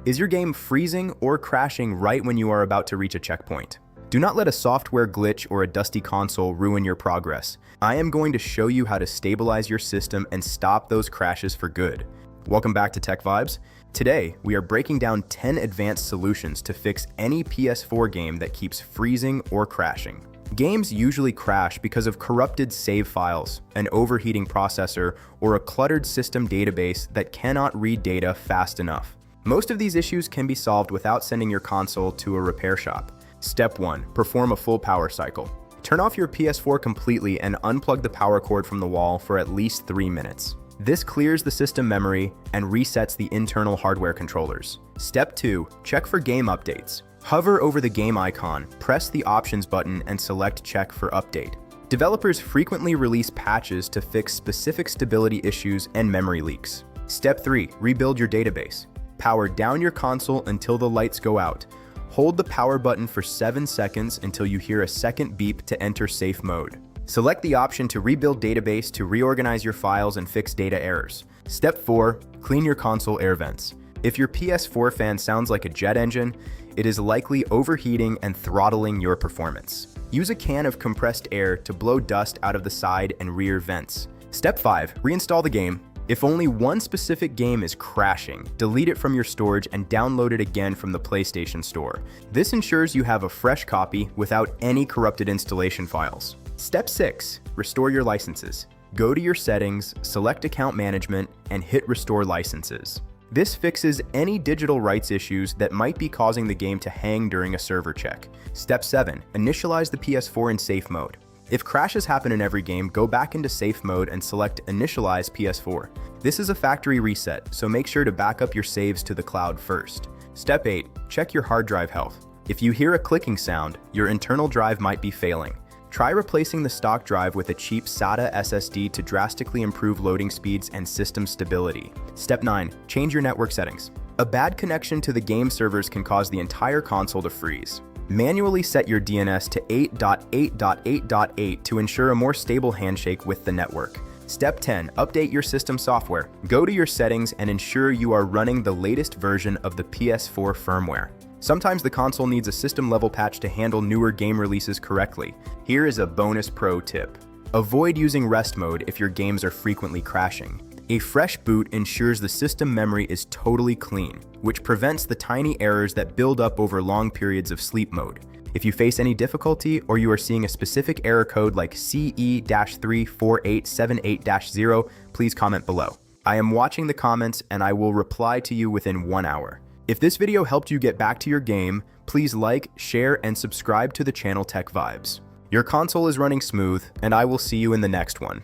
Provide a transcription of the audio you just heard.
Is your game freezing or crashing right when you are about to reach a checkpoint? Do not let a software glitch or a dusty console ruin your progress. I am going to show you how to stabilize your system and stop those crashes for good. Welcome back to TechVibes. Today, we are breaking down 10 advanced solutions to fix any PS4 game that keeps freezing or crashing. Games usually crash because of corrupted save files, an overheating processor, or a cluttered system database that cannot read data fast enough. Most of these issues can be solved without sending your console to a repair shop. Step 1. Perform a full power cycle. Turn off your PS4 completely and unplug the power cord from the wall for at least 3 minutes. This clears the system memory and resets the internal hardware controllers. Step 2. Check for game updates. Hover over the game icon, press the Options button, and select Check for Update. Developers frequently release patches to fix specific stability issues and memory leaks. Step 3. Rebuild your database. Power down your console until the lights go out. Hold the power button for 7 seconds until you hear a second beep to enter safe mode. Select the option to rebuild database to reorganize your files and fix data errors. Step 4. Clean your console air vents. If your PS4 fan sounds like a jet engine, it is likely overheating and throttling your performance. Use a can of compressed air to blow dust out of the side and rear vents. Step 5. Reinstall the game. If only one specific game is crashing, delete it from your storage and download it again from the PlayStation Store. This ensures you have a fresh copy without any corrupted installation files. Step 6. Restore your licenses. Go to your settings, select account management, and hit Restore Licenses. This fixes any digital rights issues that might be causing the game to hang during a server check. Step 7. Initialize the PS4 in safe mode. If crashes happen in every game, go back into safe mode and select Initialize PS4. This is a factory reset, so make sure to back up your saves to the cloud first. Step 8. Check your hard drive health. If you hear a clicking sound, your internal drive might be failing. Try replacing the stock drive with a cheap SATA SSD to drastically improve loading speeds and system stability. Step 9. Change your network settings. A bad connection to the game servers can cause the entire console to freeze. Manually set your DNS to 8.8.8.8 to ensure a more stable handshake with the network. Step 10. Update your system software. Go to your settings and ensure you are running the latest version of the PS4 firmware. Sometimes the console needs a system-level patch to handle newer game releases correctly. Here is a bonus pro tip. Avoid using rest mode if your games are frequently crashing. A fresh boot ensures the system memory is totally clean, which prevents the tiny errors that build up over long periods of sleep mode. If you face any difficulty or you are seeing a specific error code like CE-34878-0, please comment below. I am watching the comments and I will reply to you within 1 hour. If this video helped you get back to your game, please like, share, and subscribe to the channel TechVibes. Your console is running smooth, and I will see you in the next one.